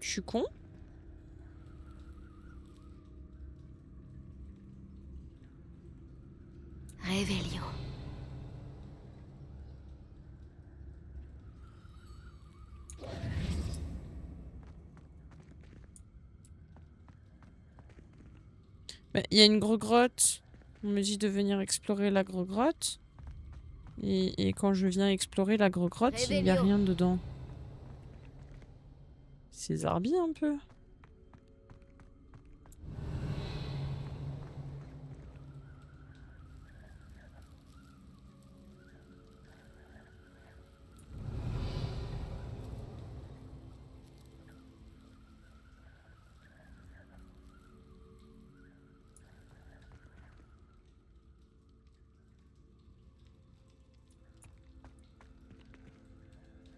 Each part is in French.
Je suis con. Réveillon. Il y a une grotte. On me dit de venir explorer la grotte. Et quand je viens explorer la grotte, il n'y a rien dedans. C'est zarbi un peu.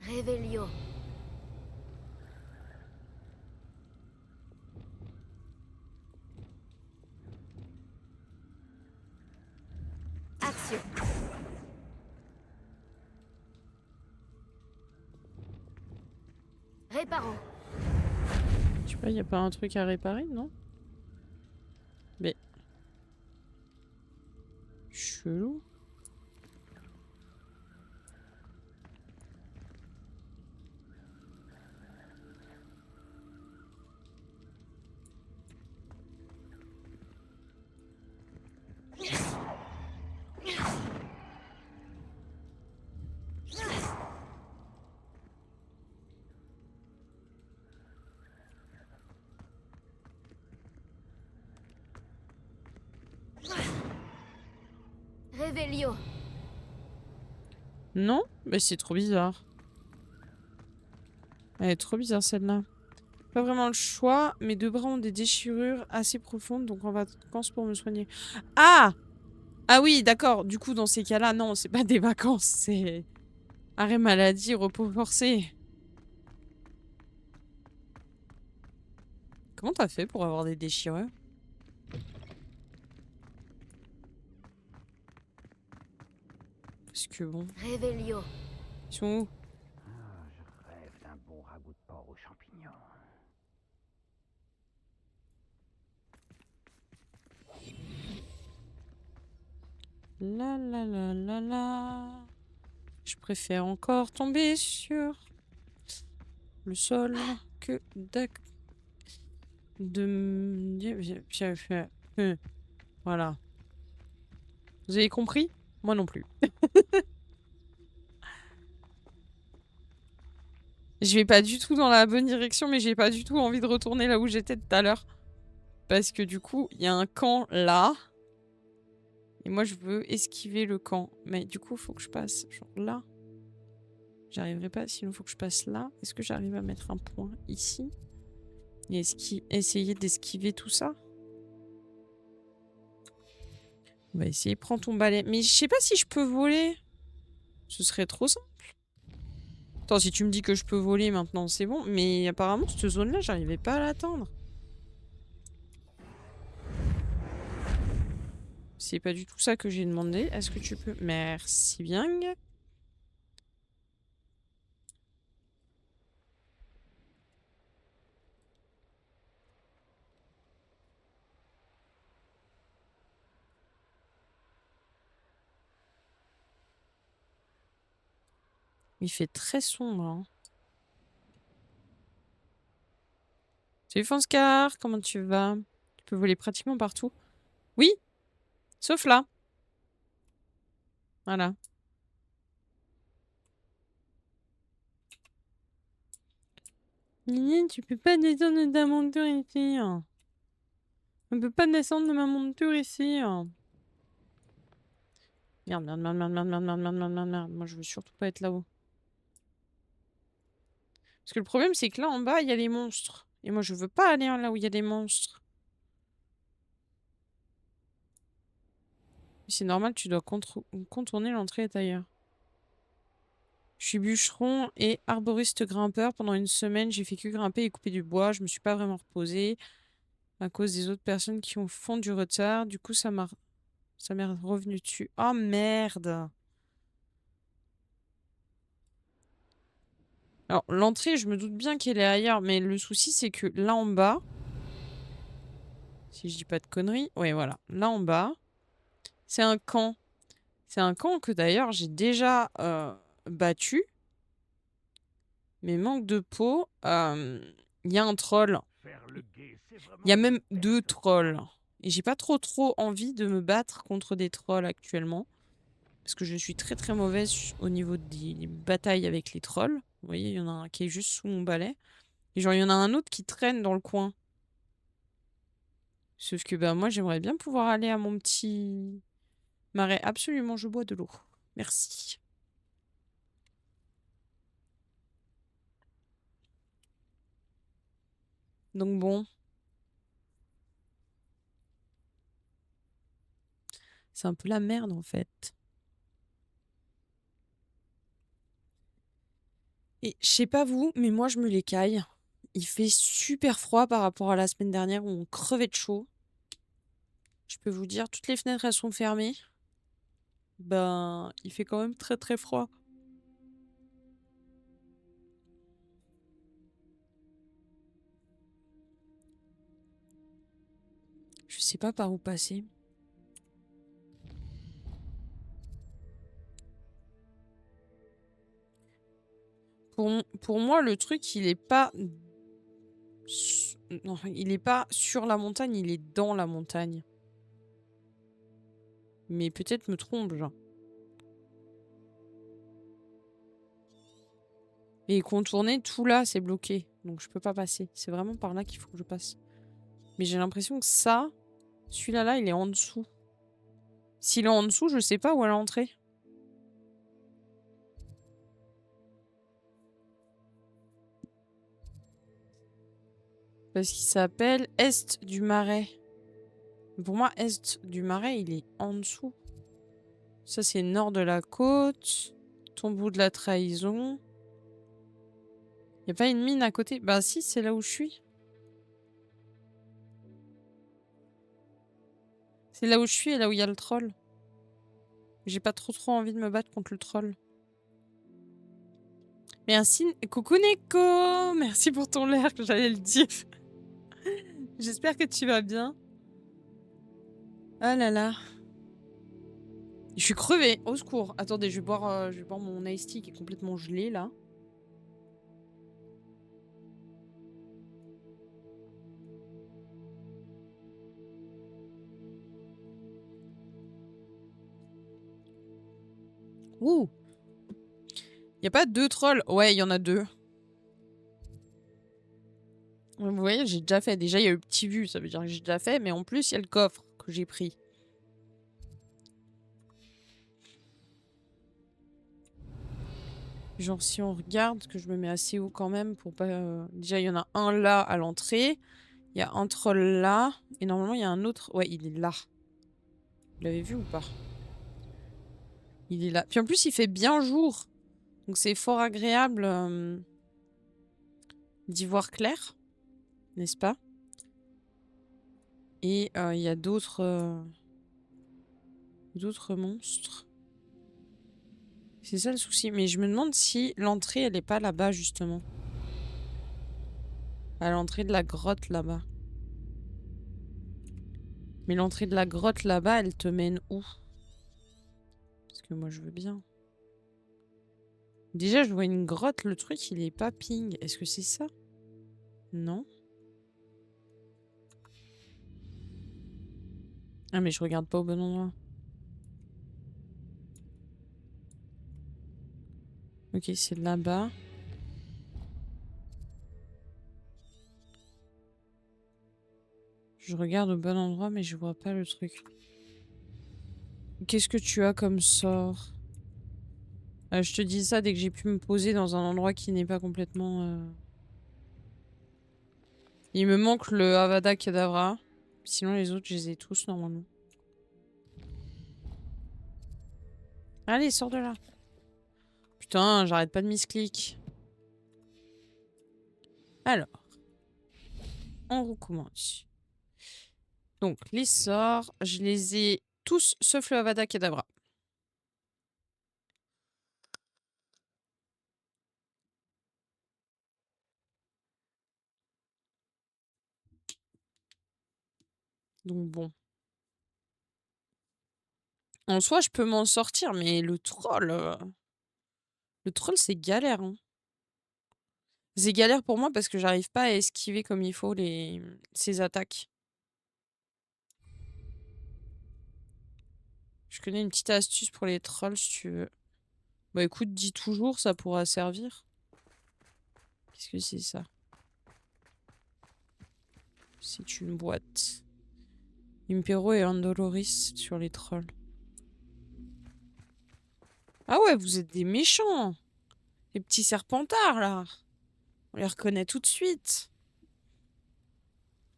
Réveillon. Action. Réparons. Je sais pas, il n'y a pas un truc à réparer, non? Mais... Chelou. Réveillon. Non? Mais c'est trop bizarre. Elle est trop bizarre celle-là. Pas vraiment le choix. Mes deux bras ont des déchirures assez profondes, donc en vacances pour me soigner. Ah! Ah oui, d'accord. Du coup, dans ces cas-là, non, c'est pas des vacances, c'est arrêt maladie, repos forcé. Comment t'as fait pour avoir des déchirures? Parce que bon... Réveillon. Ils sont où? Ah, je rêve d'un bon ragoût de porc aux champignons. La la la la la. Je préfère encore tomber sur le sol que Voilà. Vous avez compris? Moi non plus. Je vais pas du tout dans la bonne direction, mais j'ai pas du tout envie de retourner là où j'étais tout à l'heure. Parce que du coup, il y a un camp là. Et moi, je veux esquiver le camp. Mais du coup, il faut que je passe genre là. J'arriverai pas, sinon il faut que je passe là. Est-ce que j'arrive à mettre un point ici? Et essayer d'esquiver tout ça? On va essayer. Prends ton balai. Mais je sais pas si je peux voler. Ce serait trop simple. Attends, si tu me dis que je peux voler maintenant, c'est bon. Mais apparemment, cette zone-là, j'arrivais pas à l'atteindre. C'est pas du tout ça que j'ai demandé. Est-ce que tu peux... Merci bien. Il fait très sombre. Hein. Salut Fonscar, comment tu vas? Tu peux voler pratiquement partout. Oui, sauf là. Voilà. Nini, tu peux pas descendre de ta monture ici. Hein. On peut pas descendre de ma monture ici. Hein. Merde, merde, merde, merde, merde, merde, merde, merde, merde, merde. Moi, je veux surtout pas être là-haut. Parce que le problème, c'est que là, en bas, il y a les monstres. Et moi, je veux pas aller là où il y a des monstres. C'est normal, tu dois contourner l'entrée est ailleurs. Je suis bûcheron et arboriste grimpeur. Pendant une semaine, j'ai fait que grimper et couper du bois. Je me suis pas vraiment reposée à cause des autres personnes qui font du retard. Du coup, ça m'est revenu dessus. Oh merde! Alors, l'entrée, je me doute bien qu'elle est ailleurs, mais le souci, c'est que là en bas, si je dis pas de conneries, ouais, voilà, là en bas, c'est un camp. C'est un camp que d'ailleurs j'ai déjà battu, mais manque de peau, il y a un troll. Faire le guet, c'est Il vraiment y a une même 2 perte de trolls. temps. Et j'ai pas trop envie de me battre contre des trolls actuellement. Parce que je suis très mauvaise au niveau des batailles avec les trolls. Vous voyez, il y en a un qui est juste sous mon balai. Et genre, il y en a un autre qui traîne dans le coin. Sauf que bah moi, j'aimerais bien pouvoir aller à mon petit marais. Absolument, je bois de l'eau. Merci. Donc bon. C'est un peu la merde en fait. Et je sais pas vous, mais moi je me les caille. Il fait super froid par rapport à la semaine dernière où on crevait de chaud. Je peux vous dire, toutes les fenêtres elles sont fermées. Ben, il fait quand même très froid. Je sais pas par où passer. Pour moi, le truc, il est pas... Non, il est pas sur la montagne, il est dans la montagne. Mais peut-être me trompe, genre. Et contourner, tout là, c'est bloqué. Donc je peux pas passer. C'est vraiment par là qu'il faut que je passe. Mais j'ai l'impression que ça, celui-là, là, il est en dessous. S'il est en dessous, je sais pas où est l'entrée. Parce qu'il s'appelle Est du Marais. Pour moi, Est du Marais, il est en dessous. Ça, c'est nord de la côte. Tombeau de la trahison. Y a pas une mine à côté? Bah si, c'est là où je suis. C'est là où je suis et là où il y a le troll. J'ai pas trop envie de me battre contre le troll. Merci. Coucou Neko! Merci pour ton l'air, j'allais le dire. J'espère que tu vas bien. Ah là là. Je suis crevée. Au secours. Attendez, je vais boire mon iced tea qui est complètement gelé là. Ouh! Y a pas 2 trolls? Ouais, il y en a 2. Vous voyez, j'ai déjà fait. Déjà, il y a le petit vu, ça veut dire que j'ai déjà fait. Mais en plus, il y a le coffre que j'ai pris. Genre, si on regarde, que je me mets assez haut quand même pour pas... Déjà, il y en a un là à l'entrée. Il y a un troll là. Et normalement, il y a un autre... Ouais, il est là. Vous l'avez vu ou pas? Il est là. Puis en plus, il fait bien jour. Donc c'est fort agréable d'y voir clair. N'est-ce pas? Et il y a d'autres monstres. C'est ça le souci. Mais je me demande si l'entrée, elle est pas là-bas, justement. À l'entrée de la grotte, là-bas. Mais l'entrée de la grotte, là-bas, elle te mène où? Parce que moi, je veux bien. Déjà, je vois une grotte. Le truc, il est pas ping. Est-ce que c'est ça? Non. Ah, mais je regarde pas au bon endroit. Ok, c'est là-bas. Je regarde au bon endroit, mais je vois pas le truc. Qu'est-ce que tu as comme sort? Je te dis ça dès que j'ai pu me poser dans un endroit qui n'est pas complètement... Il me manque le Avada Kedavra. Sinon, les autres, je les ai tous, normalement. Allez, sors de là. Putain, j'arrête pas de misclick. Alors. On recommence. Donc, les sorts, je les ai tous, sauf le Avada Kedavra. Donc bon. En soi, je peux m'en sortir, mais le troll... Le troll, c'est galère, hein. C'est galère pour moi parce que j'arrive pas à esquiver comme il faut ses attaques. Je connais une petite astuce pour les trolls, si tu veux. Bah écoute, dis toujours, ça pourra servir. Qu'est-ce que c'est ça? C'est une boîte. Impero et Andoloris sur les trolls. Ah ouais, vous êtes des méchants! Les petits serpentards, là! On les reconnaît tout de suite!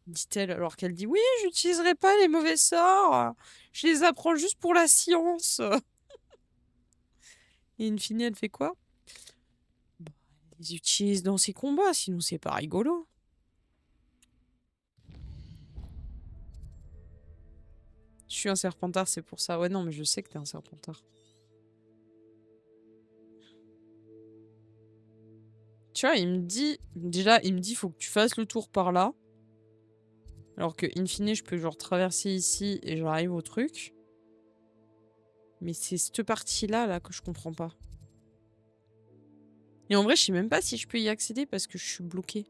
Dit-elle alors qu'elle dit oui, j'utiliserai pas les mauvais sorts. Je les apprends juste pour la science. Et in fine, elle fait quoi? Bah, elle les utilise dans ses combats, sinon c'est pas rigolo. Je suis un serpentard, c'est pour ça. Ouais, non, mais je sais que t'es un serpentard. Tu vois, il me dit... Déjà, il me dit, faut que tu fasses le tour par là. Alors que, in fine, je peux genre traverser ici et j'arrive au truc. Mais c'est cette partie-là, là, que je comprends pas. Et en vrai, je sais même pas si je peux y accéder parce que je suis bloquée.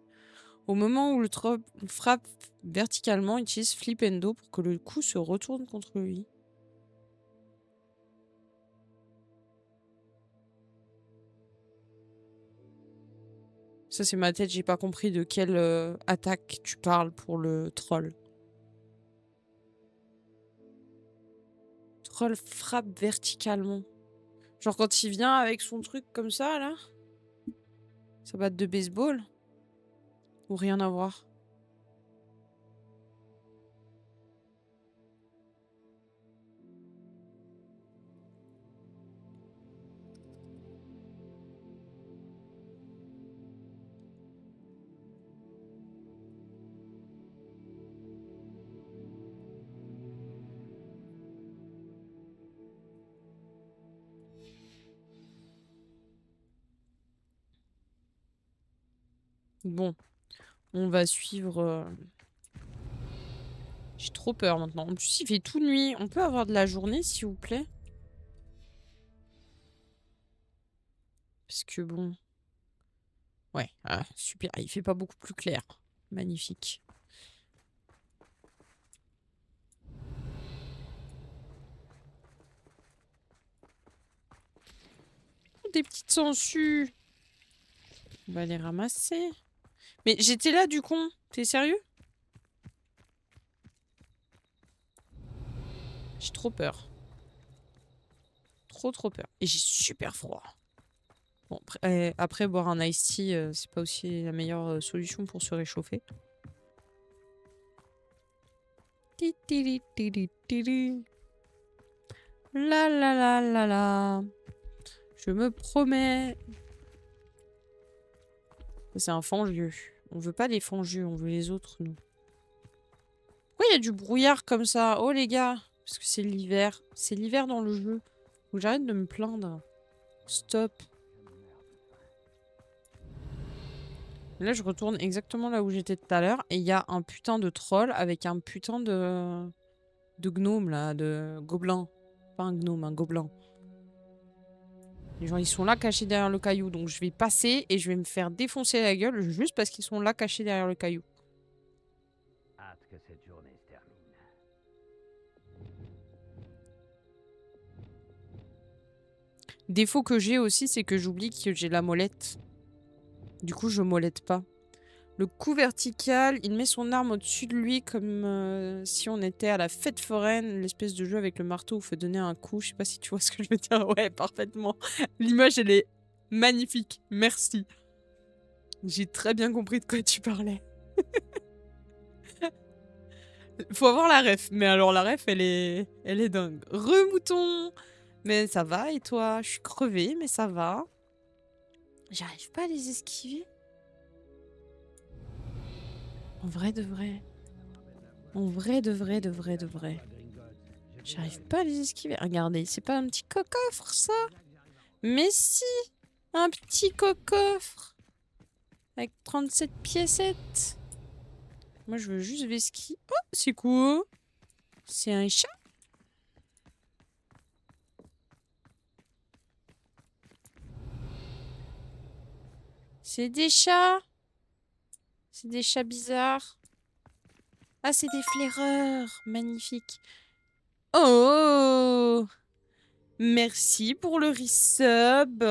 Au moment où le troll frappe verticalement, utilise Flipendo pour que le coup se retourne contre lui. Ça, c'est ma tête, j'ai pas compris de quelle attaque tu parles pour le troll. Troll frappe verticalement. Genre quand il vient avec son truc comme ça, là. Sa batte de baseball. Ou rien à voir. Bon. On va suivre... J'ai trop peur maintenant. En plus, il fait tout nuit. On peut avoir de la journée, s'il vous plaît? Parce que bon... Ouais, super. Il fait pas beaucoup plus clair. Magnifique. Des petites sangsues. On va les ramasser. Mais j'étais là du con. T'es sérieux? J'ai trop peur. Trop peur. Et j'ai super froid. Bon, après boire un iced tea, c'est pas aussi la meilleure solution pour se réchauffer. La la la la la. Je me promets. C'est un fangieux. On veut pas les fangieux, on veut les autres, nous. Pourquoi il y a du brouillard comme ça? Oh les gars. Parce que c'est l'hiver. C'est l'hiver dans le jeu. Faut que j'arrête de me plaindre. Stop. Là, je retourne exactement là où j'étais tout à l'heure. Et il y a un putain de troll avec un putain de gnome, là. De gobelin. Pas un gnome, un gobelin. Les gens, ils sont là cachés derrière le caillou. Donc, je vais passer et je vais me faire défoncer la gueule juste parce qu'ils sont là cachés derrière le caillou. Hâte que cette journée se termine. Défaut que j'ai aussi, c'est que j'oublie que j'ai la molette. Du coup, je molette pas. Le coup vertical, il met son arme au-dessus de lui comme si on était à la fête foraine, l'espèce de jeu avec le marteau où il faut donner un coup. Je sais pas si tu vois ce que je veux dire. Ouais, parfaitement. L'image, elle est magnifique. Merci. J'ai très bien compris de quoi tu parlais. Faut avoir la ref. Mais alors, la ref, elle est dingue. Remouton. Mais ça va, et toi? Je suis crevée, mais ça va. J'arrive pas à les esquiver. En vrai de vrai. En vrai de vrai de vrai de vrai. J'arrive pas à les esquiver. Regardez, c'est pas un petit coffre, ça? Mais si! Un petit coffre! Avec 37 piécettes. Moi, je veux juste vesquille. Oh, c'est quoi? C'est un chat? C'est des chats? C'est des chats bizarres. Ah, c'est des flaireurs. Magnifique. Oh! Merci pour le resub.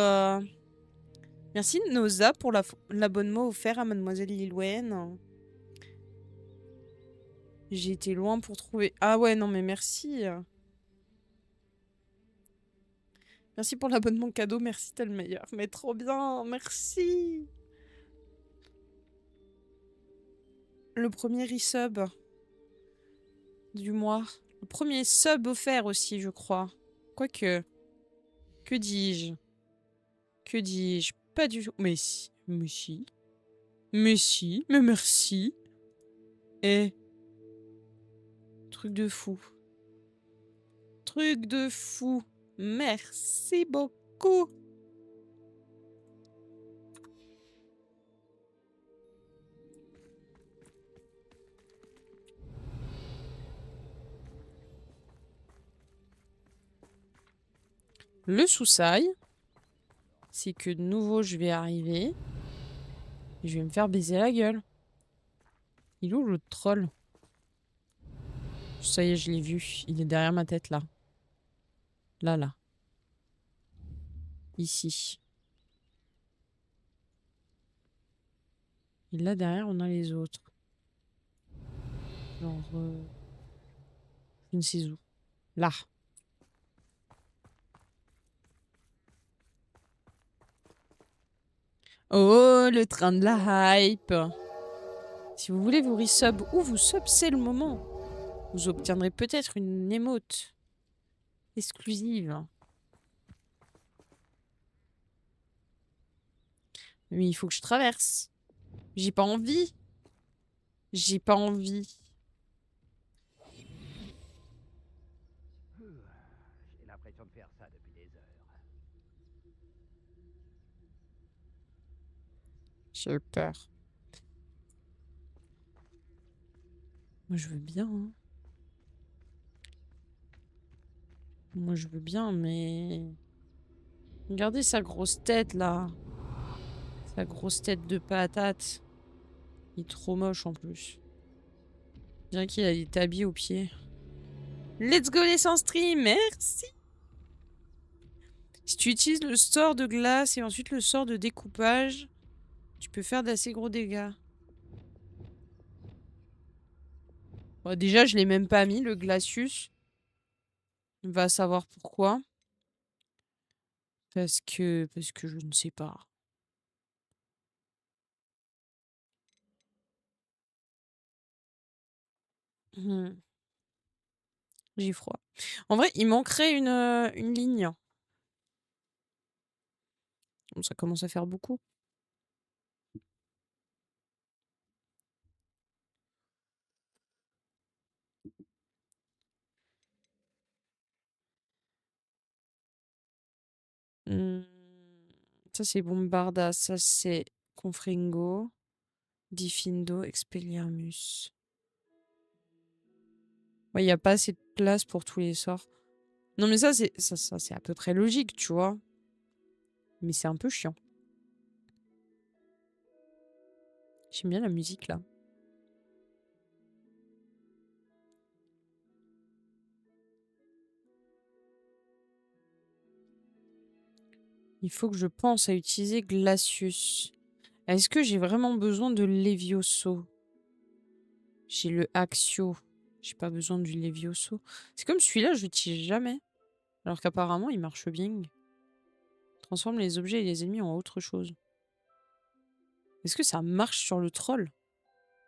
Merci Noza pour l'abonnement offert à Mademoiselle Lilwen. J'ai été loin pour trouver... Ah ouais, non mais merci. Merci pour l'abonnement cadeau, merci, t'es le meilleur. Mais trop bien, merci. Le premier resub du mois. Le premier sub offert aussi, je crois. Quoique... Que dis-je? Que dis-je? Pas du tout. Mais si. Mais si. Mais si. Mais merci. Eh. Truc de fou. Truc de fou. Merci beaucoup. Le soussail, c'est que de nouveau je vais arriver et je vais me faire baiser la gueule. Il est où l'autre troll? Ça y est, je l'ai vu. Il est derrière ma tête là. Là, là. Ici. Et là derrière, on a les autres. Genre... je ne sais où. Là. Oh, le train de la hype. Si vous voulez vous resub ou vous sub, c'est le moment. Vous obtiendrez peut-être une émote exclusive. Mais il faut que je traverse. J'ai pas envie. J'ai pas envie. J'ai l'impression de faire ça depuis des heures. J'ai eu peur. Moi, je veux bien. Hein. Moi, je veux bien, mais... Regardez sa grosse tête, là. Sa grosse tête de patate. Il est trop moche, en plus. Je dirais qu'il a des tabis aux pieds. Let's go, les sans stream. Merci. Si tu utilises le sort de glace et ensuite le sort de découpage, tu peux faire d'assez gros dégâts. Bon, déjà, je l'ai même pas mis, le Glacius. On va savoir pourquoi. Parce que je ne sais pas. J'ai froid. En vrai, il manquerait une ligne. Bon, ça commence à faire beaucoup. Ça, c'est Bombarda. Ça, c'est Confringo. Diffindo, Expelliarmus. Ouais, il n'y a pas assez de place pour tous les sorts. Non, mais ça, c'est à peu près logique, tu vois. Mais c'est un peu chiant. J'aime bien la musique, là. Il faut que je pense à utiliser Glacius. Est-ce que j'ai vraiment besoin de Levioso? J'ai le Axio. J'ai pas besoin du Levioso. C'est comme celui-là, je l'utilise jamais. Alors qu'apparemment, il marche bien. Transforme les objets et les ennemis en autre chose. Est-ce que ça marche sur le troll?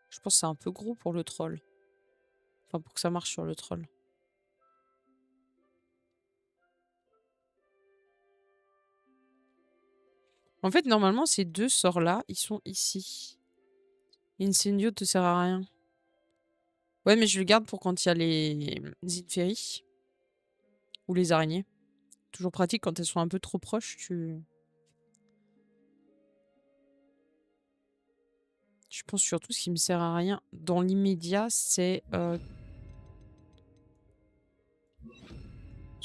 Je pense que c'est un peu gros pour le troll. Enfin, pour que ça marche sur le troll. En fait, normalement, ces deux sorts-là, ils sont ici. Incendio te sert à rien. Ouais, mais je le garde pour quand il y a les Zinferi. Ou les araignées. Toujours pratique quand elles sont un peu trop proches, Je pense surtout ce qui me sert à rien dans l'immédiat, c'est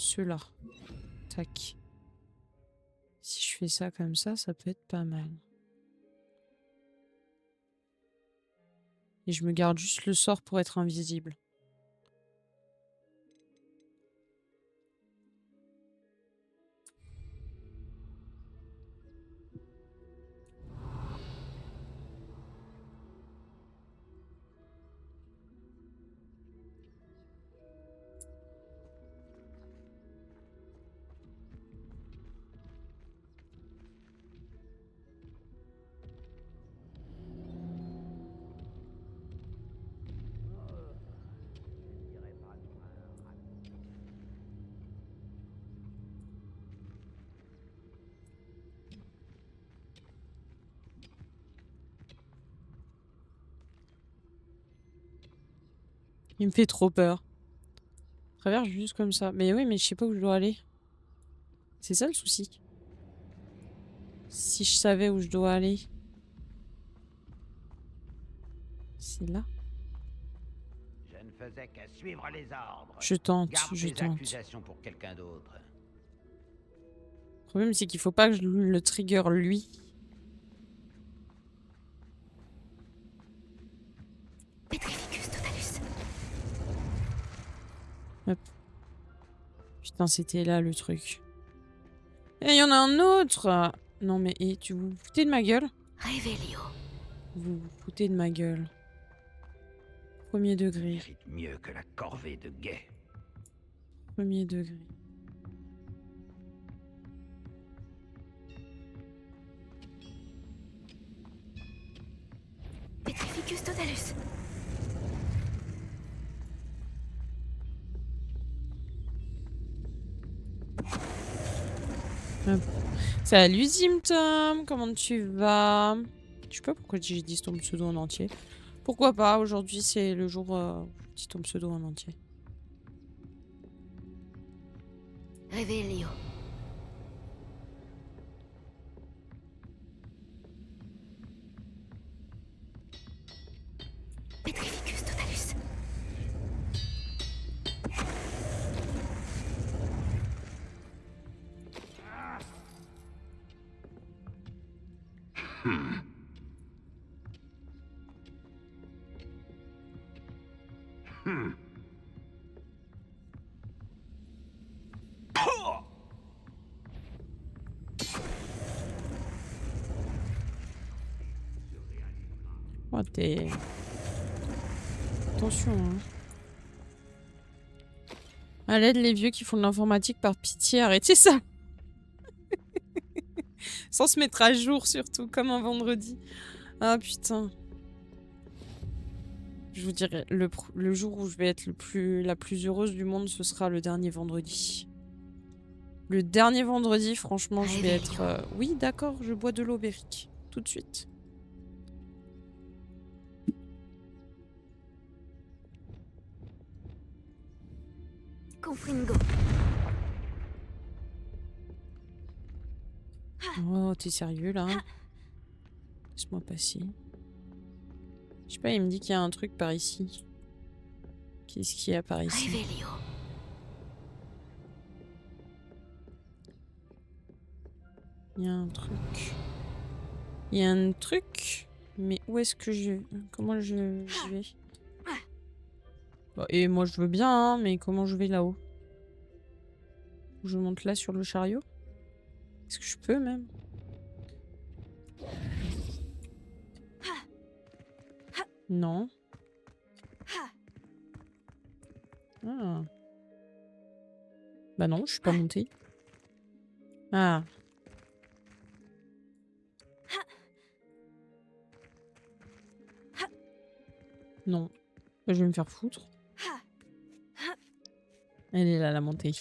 ceux-là. Tac. Si je fais ça comme ça peut être pas mal. Et je me garde juste le sort pour être invisible. Il me fait trop peur. Je traverse juste comme ça. Mais oui, mais je sais pas où je dois aller. C'est ça le souci. Si je savais où je dois aller. C'est là. Je ne faisais qu'à suivre les ordres. Je tente, Garde je tes tente. accusations pour quelqu'un d'autre. Le problème, c'est qu'il faut pas que je le trigger lui. Petrificus totalus. Hop. Putain, c'était là le truc. Et il y en a un autre. Non mais, et tu vous foutez de ma gueule? Revelio. Vous vous foutez de ma gueule. Premier degré. Mérite mieux que la corvée de guet. Premier degré. Petrificus totalus. Salut Zimtom, comment tu vas? Je sais pas pourquoi j'ai dit ton pseudo en entier. Pourquoi pas, aujourd'hui c'est le jour où je dis ton pseudo en entier. Revelio. Petrificus totalus. Oh, t'es... Attention, hein. À l'aide, les vieux qui font de l'informatique, par pitié, arrêtez ça. Sans se mettre à jour, surtout, comme un vendredi. Ah, putain. Je vous dirais, le jour où je vais être la plus heureuse du monde, ce sera le dernier vendredi. Le dernier vendredi, franchement, je vais être... Oui, d'accord, je bois de l'eau, Béric. Tout de suite. Confringo. Oh, t'es sérieux, là? Laisse-moi passer. Je sais pas, il me dit qu'il y a un truc par ici. Qu'est-ce qu'il y a par ici? Revelio. Il y a un truc. Il y a un truc. Mais où est-ce que je... Comment je vais? Bah, et moi, je veux bien, hein, mais comment je vais là-haut? Je monte là sur le chariot? Est-ce que je peux, même? Non. Ah. Bah non, je suis pas montée. Ah. Non. Bah, je vais me faire foutre. Elle est là, la montée.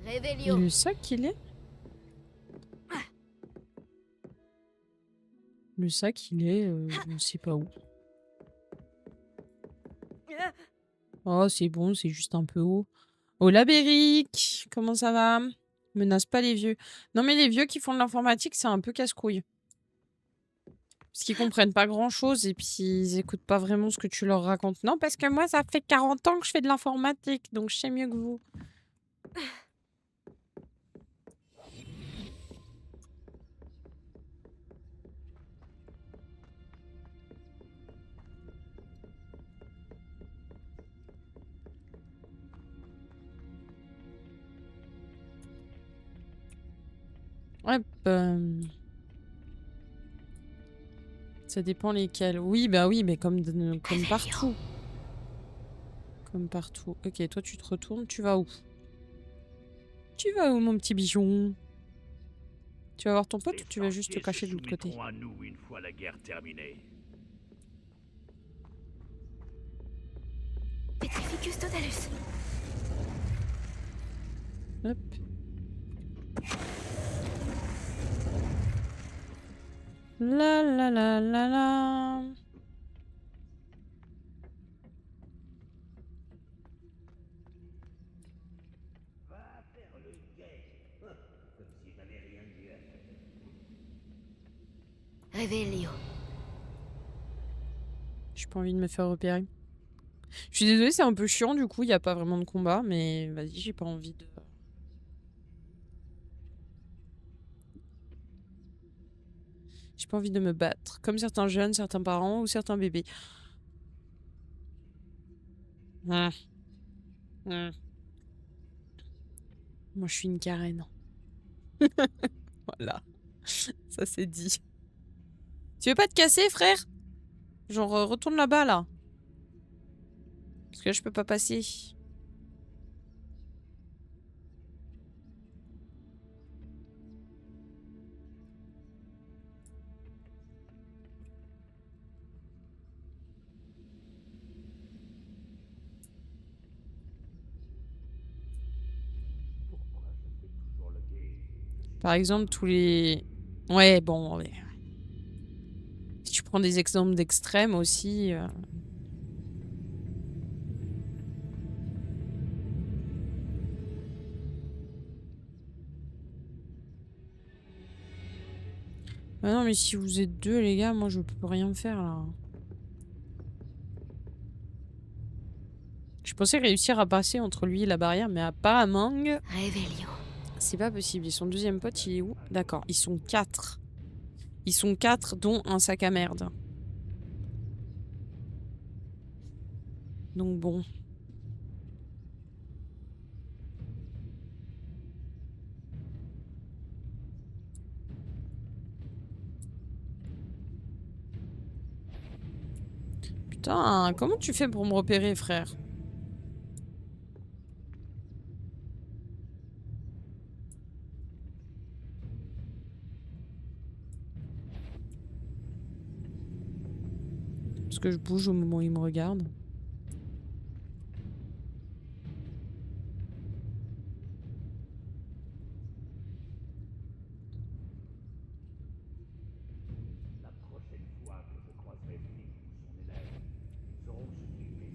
Et Revelio. le sac, il est? Le sac, il est... je ne sais pas où. Oh, c'est bon, c'est juste un peu haut. Hola, Béric! Comment ça va? Menace pas les vieux. Non, mais les vieux qui font de l'informatique, c'est un peu casse-couille. Parce qu'ils comprennent pas grand-chose et puis ils écoutent pas vraiment ce que tu leur racontes. Non, parce que moi, ça fait 40 ans que je fais de l'informatique, donc je sais mieux que vous. Ouais, ça dépend lesquels. Oui, bah oui, mais comme partout. Comme partout. Ok, toi tu te retournes, tu vas où? Tu vas où, mon petit bichon? Tu vas voir ton pote ou tu vas juste te cacher de l'autre côté? à nous une fois la guerre terminée. Petrificus totalus. Hop. La la la la la. Réveillio. J'ai pas envie de me faire repérer. Je suis désolée, c'est un peu chiant du coup, il n'y a pas vraiment de combat, mais vas-y, j'ai pas envie de... J'ai pas envie de me battre, comme certains jeunes, certains parents ou certains bébés. Moi, je suis une Karen. Voilà, ça c'est dit. Tu veux pas te casser, frère? Genre, retourne là-bas, là. Parce que là, je peux pas passer. Par exemple, tous les... Ouais, bon, ouais. Si tu prends des exemples d'extrêmes aussi... Ah non, mais si vous êtes deux, les gars, moi, je peux rien faire, là. Je pensais réussir à passer entre lui et la barrière, mais apparemment... Réveillio. C'est pas possible. Et son deuxième pote, il est où? D'accord, ils sont 4. Ils sont 4, dont un sac à merde. Donc bon... Putain, comment tu fais pour me repérer, frère? Parce que je bouge au moment où il me regarde. La prochaine fois que je croiserai Flick ou son élève, ils sauront ce qu'il fait.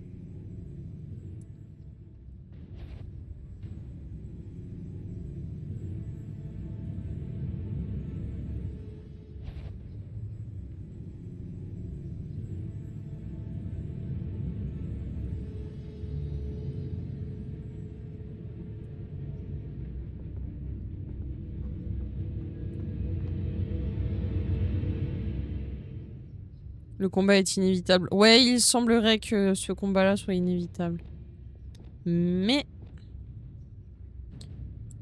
Le combat est inévitable. Ouais, il semblerait que ce combat-là soit inévitable. Mais...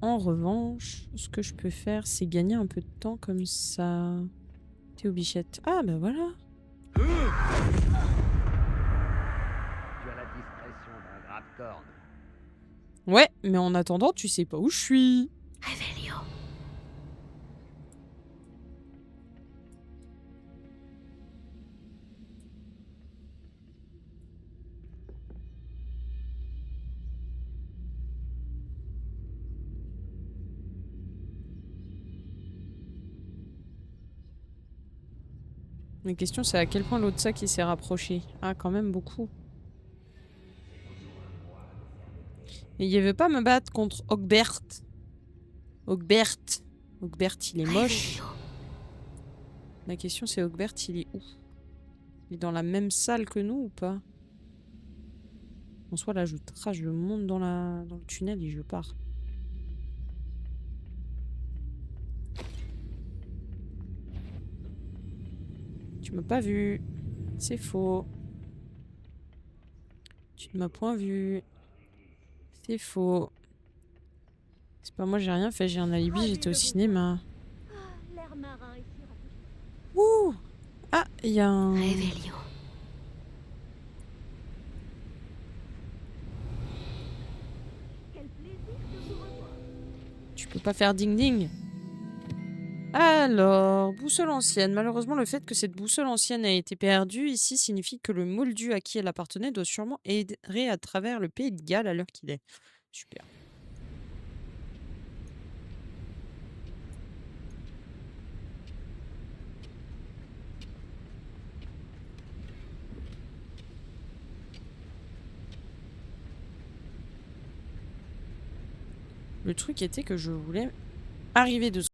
En revanche, ce que je peux faire, c'est gagner un peu de temps comme ça. Théo Bichette. Ah, bah voilà. Tu as la discrétion d'un grave-corne. Ouais, mais en attendant, tu sais pas où je suis. Réveillio. La question, c'est à quel point l'autre sac il s'est rapproché. Ah, quand même beaucoup. Et il veut pas me battre contre Ogbert. Ogbert, il est moche. Réveillio. La question c'est Ogbert, il est où? Il est dans la même salle que nous ou pas? En soi là je monte dans le tunnel et je pars. Tu m'as pas vu. C'est faux. Tu ne m'as point vu. C'est faux. C'est pas moi, j'ai rien fait, j'ai un alibi, j'étais au cinéma. L'air marin ici. Ouh! Ah, il y a un... Revelio. Quel plaisir de vous revoir. Tu peux pas faire ding-ding. Alors, boussole ancienne. Malheureusement, le fait que cette boussole ancienne ait été perdue ici signifie que le moldu à qui elle appartenait doit sûrement errer à travers le pays de Galles à l'heure qu'il est. Super. Le truc était que je voulais arriver de